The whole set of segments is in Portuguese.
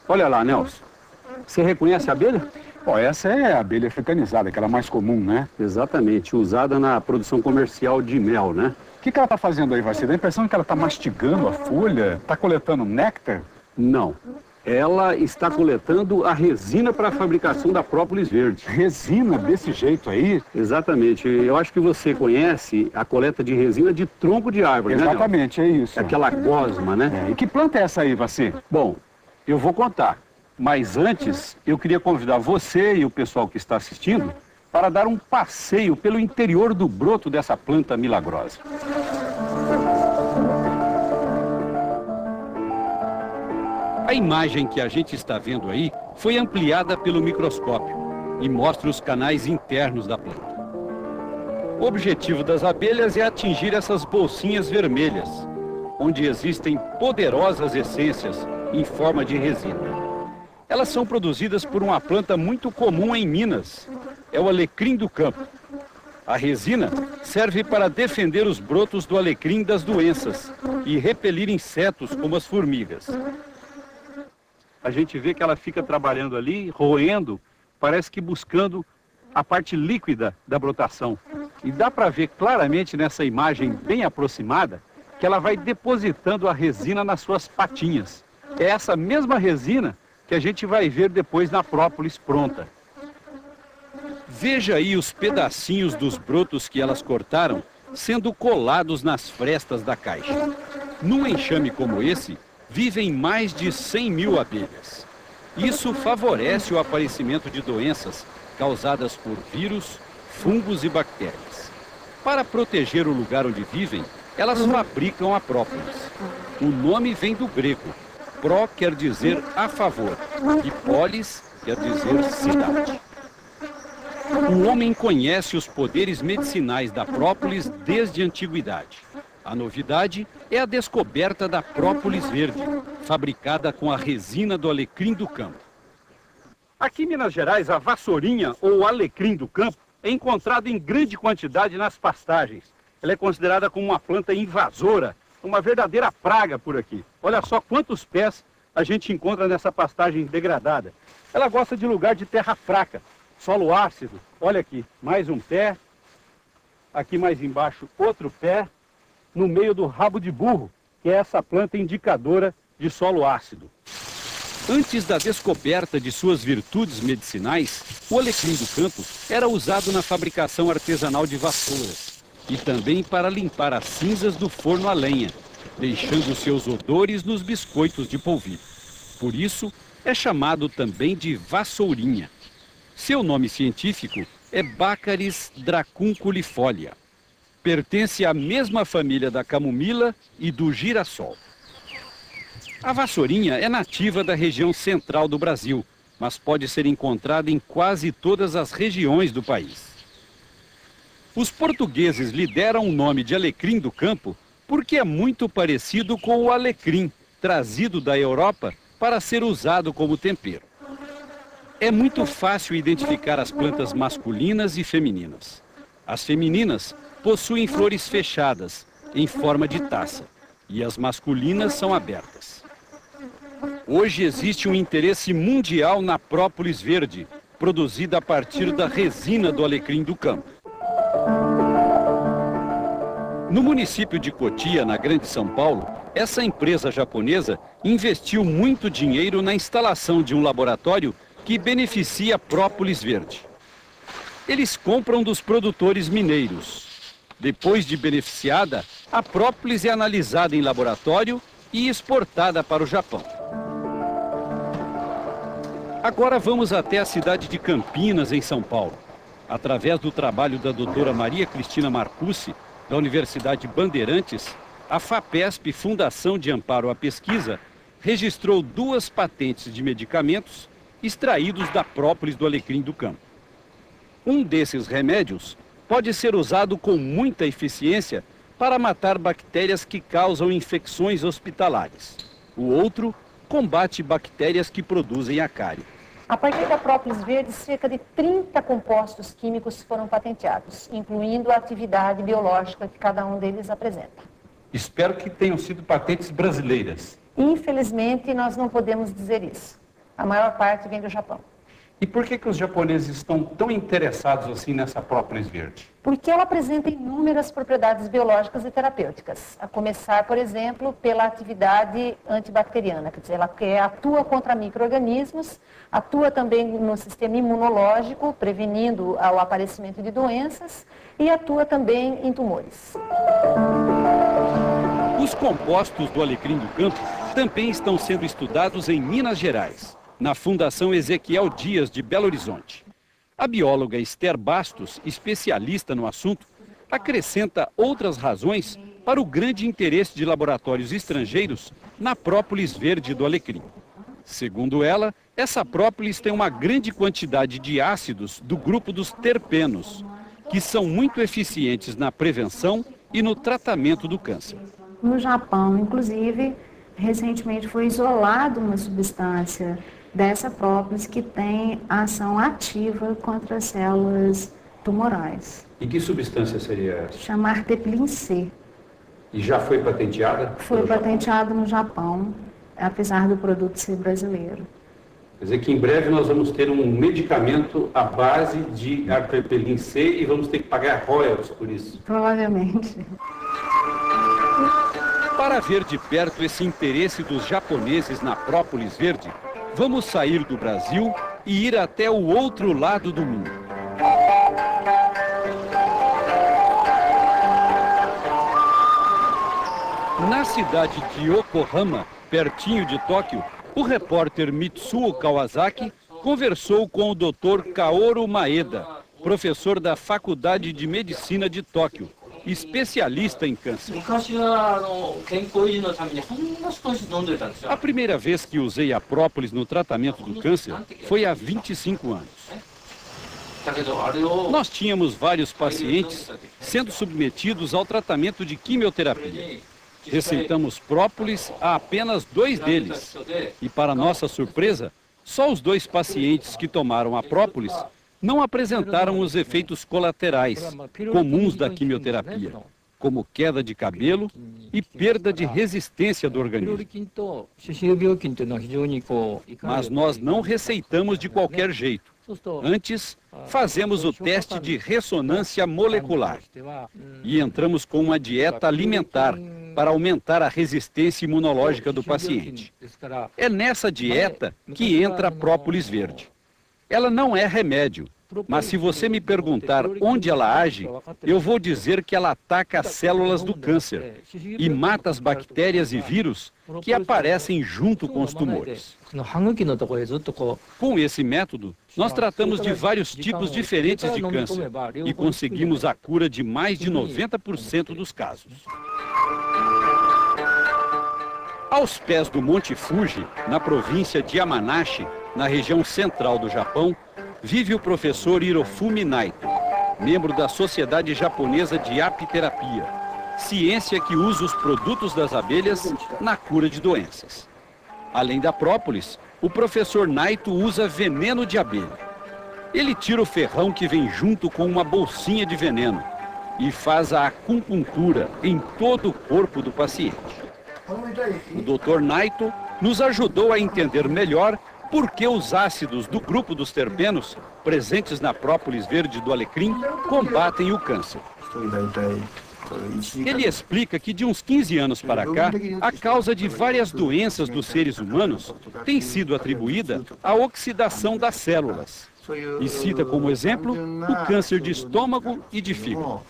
Olha lá, Nelson. Você reconhece a abelha? Ó, essa é a abelha africanizada, aquela mais comum, né? Exatamente, usada na produção comercial de mel, né? O que ela está fazendo aí, Vassi? Dá a impressão que ela está mastigando a folha, está coletando néctar? Não. Ela está coletando a resina para a fabricação da própolis verde. Resina desse jeito aí? Exatamente. Eu acho que você conhece a coleta de resina de tronco de árvore, né, Exatamente, é isso. Aquela gosma, né? E que planta é essa aí, Vassi? Bom, eu vou contar. Mas antes, eu queria convidar você e o pessoal que está assistindo para dar um passeio pelo interior do broto dessa planta milagrosa. A imagem que a gente está vendo aí foi ampliada pelo microscópio e mostra os canais internos da planta. O objetivo das abelhas é atingir essas bolsinhas vermelhas, onde existem poderosas essências em forma de resina. Elas são produzidas por uma planta muito comum em Minas, é o alecrim do campo. A resina serve para defender os brotos do alecrim das doenças e repelir insetos como as formigas. A gente vê que ela fica trabalhando ali, roendo, parece que buscando a parte líquida da brotação. E dá para ver claramente nessa imagem bem aproximada que ela vai depositando a resina nas suas patinhas. É essa mesma resina que a gente vai ver depois na própolis pronta. Veja aí os pedacinhos dos brotos que elas cortaram sendo colados nas frestas da caixa. Num enxame como esse, vivem mais de 100 mil abelhas. Isso favorece o aparecimento de doenças causadas por vírus, fungos e bactérias. Para proteger o lugar onde vivem, elas fabricam a própolis. O nome vem do grego. Pró quer dizer a favor e polis quer dizer cidade. O homem conhece os poderes medicinais da própolis desde a antiguidade. A novidade é a descoberta da própolis verde, fabricada com a resina do alecrim do campo. Aqui em Minas Gerais, a vassourinha ou alecrim do campo é encontrada em grande quantidade nas pastagens. Ela é considerada como uma planta invasora, uma verdadeira praga por aqui. Olha só quantos pés a gente encontra nessa pastagem degradada. Ela gosta de lugar de terra fraca, solo ácido. Olha aqui, mais um pé. Aqui mais embaixo, outro pé. No meio do rabo de burro, que é essa planta indicadora de solo ácido. Antes da descoberta de suas virtudes medicinais, o alecrim do campo era usado na fabricação artesanal de vassouras e também para limpar as cinzas do forno a lenha, deixando seus odores nos biscoitos de polvilho. Por isso, é chamado também de vassourinha. Seu nome científico é Baccharis dracunculifolia. Pertence à mesma família da camomila e do girassol. A vassourinha é nativa da região central do Brasil, mas pode ser encontrada em quase todas as regiões do país. Os portugueses lhe deram o nome de alecrim do campo porque é muito parecido com o alecrim, trazido da Europa para ser usado como tempero. É muito fácil identificar as plantas masculinas e femininas. As femininas possuem flores fechadas, em forma de taça, e as masculinas são abertas. Hoje existe um interesse mundial na própolis verde, produzida a partir da resina do alecrim do campo. No município de Cotia, na Grande São Paulo, essa empresa japonesa investiu muito dinheiro na instalação de um laboratório que beneficia a própolis verde. Eles compram dos produtores mineiros. Depois de beneficiada, a própolis é analisada em laboratório e exportada para o Japão. Agora vamos até a cidade de Campinas, em São Paulo. Através do trabalho da doutora Maria Cristina Marcucci, da Universidade Bandeirantes, a FAPESP, Fundação de Amparo à Pesquisa, registrou 2 patentes de medicamentos extraídos da própolis do alecrim do campo. Um desses remédios pode ser usado com muita eficiência para matar bactérias que causam infecções hospitalares. O outro combate bactérias que produzem a cárie. A partir da própolis verde, cerca de 30 compostos químicos foram patenteados, incluindo a atividade biológica que cada um deles apresenta. Espero que tenham sido patentes brasileiras. Infelizmente, nós não podemos dizer isso. A maior parte vem do Japão. E por que os japoneses estão tão interessados assim nessa própolis verde? Porque ela apresenta inúmeras propriedades biológicas e terapêuticas. A começar, por exemplo, pela atividade antibacteriana. Quer dizer, ela atua contra micro-organismos, atua também no sistema imunológico, prevenindo o aparecimento de doenças, e atua também em tumores. Os compostos do alecrim do campo também estão sendo estudados em Minas Gerais, na Fundação Ezequiel Dias de Belo Horizonte. A bióloga Esther Bastos, especialista no assunto, acrescenta outras razões para o grande interesse de laboratórios estrangeiros na própolis verde do alecrim. Segundo ela, essa própolis tem uma grande quantidade de ácidos do grupo dos terpenos, que são muito eficientes na prevenção e no tratamento do câncer. No Japão, inclusive, recentemente foi isolada uma substância dessa própolis que tem ação ativa contra as células tumorais. E que substância seria essa? Chama arteplin C. E já foi patenteada? Foi patenteado no Japão, apesar do produto ser brasileiro. Quer dizer que em breve nós vamos ter um medicamento à base de arteplin C e vamos ter que pagar royalties por isso? Provavelmente. Para ver de perto esse interesse dos japoneses na própolis verde, vamos sair do Brasil e ir até o outro lado do mundo. Na cidade de Yokohama, pertinho de Tóquio, o repórter Mitsuo Kawasaki conversou com o Dr. Kaoru Maeda, professor da Faculdade de Medicina de Tóquio, especialista em câncer. A primeira vez que usei a própolis no tratamento do câncer foi há 25 anos. Nós tínhamos vários pacientes sendo submetidos ao tratamento de quimioterapia. Receitamos própolis a apenas 2 deles. E, para nossa surpresa, só os 2 pacientes que tomaram a própolis não apresentaram os efeitos colaterais comuns da quimioterapia, como queda de cabelo e perda de resistência do organismo. Mas nós não receitamos de qualquer jeito. Antes, fazemos o teste de ressonância molecular e entramos com uma dieta alimentar para aumentar a resistência imunológica do paciente. É nessa dieta que entra a própolis verde. Ela não é remédio, mas se você me perguntar onde ela age, eu vou dizer que ela ataca as células do câncer e mata as bactérias e vírus que aparecem junto com os tumores. Com esse método, nós tratamos de vários tipos diferentes de câncer e conseguimos a cura de mais de 90% dos casos. Aos pés do Monte Fuji, na província de Yamanashi, na região central do Japão, vive o professor Hirofumi Naito, membro da Sociedade Japonesa de Apiterapia, ciência que usa os produtos das abelhas na cura de doenças. Além da própolis, o professor Naito usa veneno de abelha. Ele tira o ferrão que vem junto com uma bolsinha de veneno e faz a acupuntura em todo o corpo do paciente. O Dr. Naito nos ajudou a entender melhor por que os ácidos do grupo dos terpenos, presentes na própolis verde do alecrim, combatem o câncer. Ele explica que de uns 15 anos para cá, a causa de várias doenças dos seres humanos tem sido atribuída à oxidação das células. E cita como exemplo o câncer de estômago e de fígado.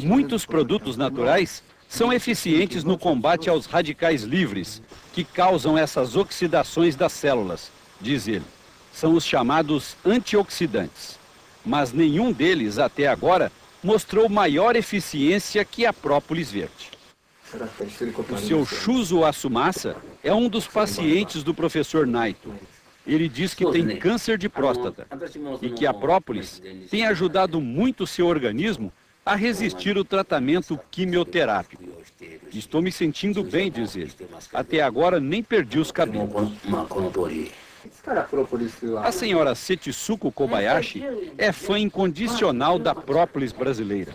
Muitos produtos naturais são eficientes no combate aos radicais livres, que causam essas oxidações das células, diz ele. São os chamados antioxidantes. Mas nenhum deles, até agora, mostrou maior eficiência que a própolis verde. O seu Shuzo Asumasa é um dos pacientes do professor Naito. Ele diz que tem câncer de próstata e que a própolis tem ajudado muito seu organismo a resistir ao tratamento quimioterápico. Estou me sentindo bem, diz ele. Até agora nem perdi os cabelos. A senhora Setsuko Kobayashi é fã incondicional da própolis brasileira.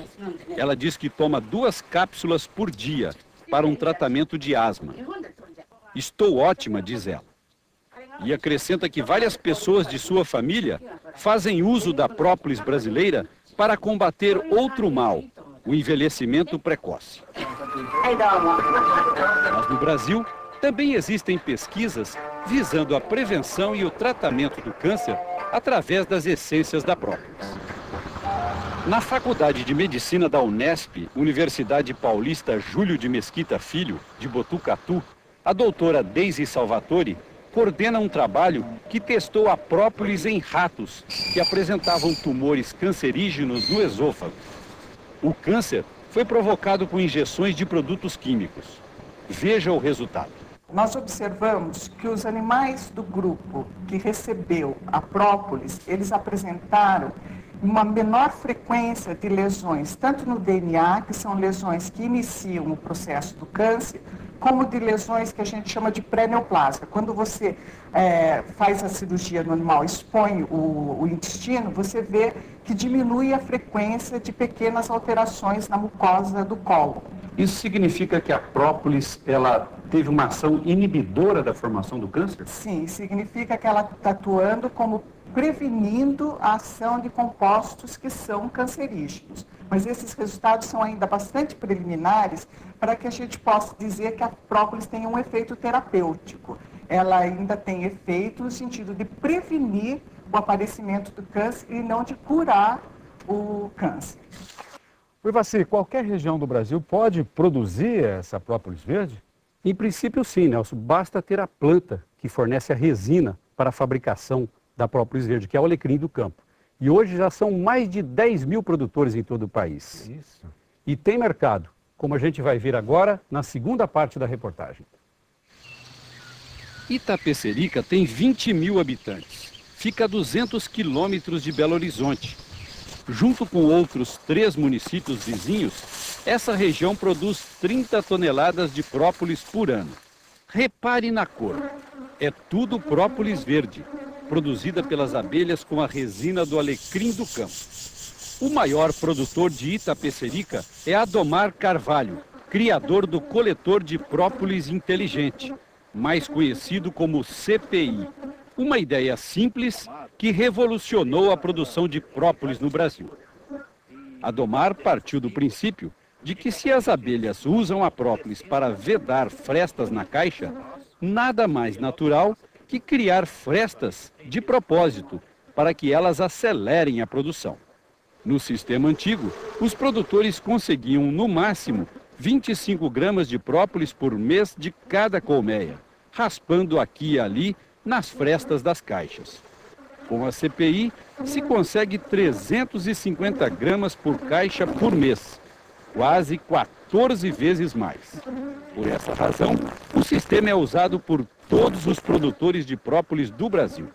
Ela diz que toma 2 cápsulas por dia para um tratamento de asma. Estou ótima, diz ela. E acrescenta que várias pessoas de sua família fazem uso da própolis brasileira para combater outro mal, o envelhecimento precoce. Mas no Brasil, também existem pesquisas visando a prevenção e o tratamento do câncer através das essências da própolis. Na Faculdade de Medicina da Unesp, Universidade Paulista Júlio de Mesquita Filho, de Botucatu, a doutora Deise Salvatore coordena um trabalho que testou a própolis em ratos que apresentavam tumores cancerígenos no esôfago. O câncer foi provocado com injeções de produtos químicos. Veja o resultado. Nós observamos que os animais do grupo que recebeu a própolis, eles apresentaram uma menor frequência de lesões, tanto no DNA, que são lesões que iniciam o processo do câncer, como de lesões que a gente chama de pré-neoplásia. Quando você faz a cirurgia no animal, expõe o intestino, você vê que diminui a frequência de pequenas alterações na mucosa do colo. Isso significa que a própolis, ela teve uma ação inibidora da formação do câncer? Sim, significa que ela está atuando como prevenindo a ação de compostos que são cancerígenos. Mas esses resultados são ainda bastante preliminares para que a gente possa dizer que a própolis tem um efeito terapêutico. Ela ainda tem efeito no sentido de prevenir o aparecimento do câncer e não de curar o câncer. Urvaci, qualquer região do Brasil pode produzir essa própolis verde? Em princípio, sim, Nelson. Basta ter a planta que fornece a resina para a fabricação da própolis verde, que é o alecrim do campo. E hoje já são mais de 10 mil produtores em todo o país. Isso. E tem mercado, como a gente vai ver agora na segunda parte da reportagem. Itapecerica tem 20 mil habitantes. Fica a 200 quilômetros de Belo Horizonte. Junto com outros 3 municípios vizinhos, essa região produz 30 toneladas de própolis por ano. Repare na cor. É tudo própolis verde, produzida pelas abelhas com a resina do alecrim do campo. O maior produtor de Itapecerica é Adomar Carvalho, criador do coletor de própolis inteligente, mais conhecido como CPI. Uma ideia simples que revolucionou a produção de própolis no Brasil. Adomar partiu do princípio de que se as abelhas usam a própolis para vedar frestas na caixa, nada mais natural que criar frestas de propósito para que elas acelerem a produção. No sistema antigo, os produtores conseguiam, no máximo, 25 gramas de própolis por mês de cada colmeia, raspando aqui e ali nas frestas das caixas. Com a CPI, se consegue 350 gramas por caixa por mês, quase 14 vezes mais. Por essa razão, o sistema é usado por todos os produtores de própolis do Brasil.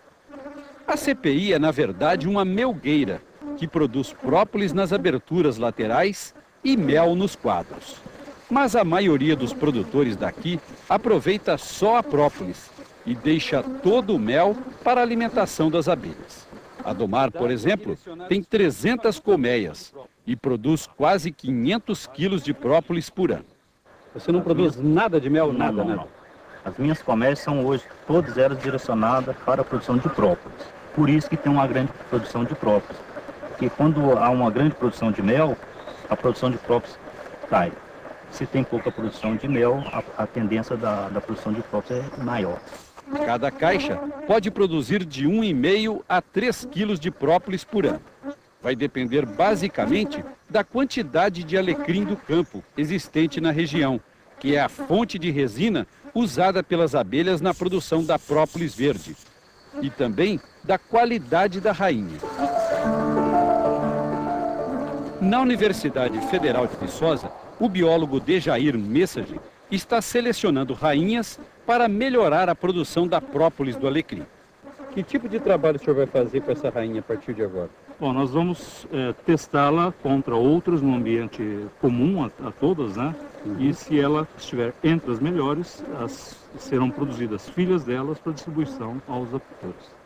A CPI é, na verdade, uma melgueira, que produz própolis nas aberturas laterais e mel nos quadros. Mas a maioria dos produtores daqui aproveita só a própolis e deixa todo o mel para a alimentação das abelhas. Adomar, por exemplo, tem 300 colmeias e produz quase 500 quilos de própolis por ano. Você não produz nada de mel, nada, né? Não. As minhas colmeias são hoje todas elas direcionadas para a produção de própolis. Por isso que tem uma grande produção de própolis. Porque quando há uma grande produção de mel, a produção de própolis cai. Se tem pouca produção de mel, a tendência da produção de própolis é maior. Cada caixa pode produzir de 1,5 a 3 quilos de própolis por ano. Vai depender basicamente da quantidade de alecrim do campo existente na região, que é a fonte de resina usada pelas abelhas na produção da própolis verde. E também da qualidade da rainha. Na Universidade Federal de Viçosa, o biólogo Dejair Message está selecionando rainhas para melhorar a produção da própolis do alecrim. Que tipo de trabalho o senhor vai fazer com essa rainha a partir de agora? Bom, nós vamos testá-la contra outros no ambiente comum a todas, né? E se ela estiver entre as melhores, serão produzidas filhas delas para distribuição aos apicultores.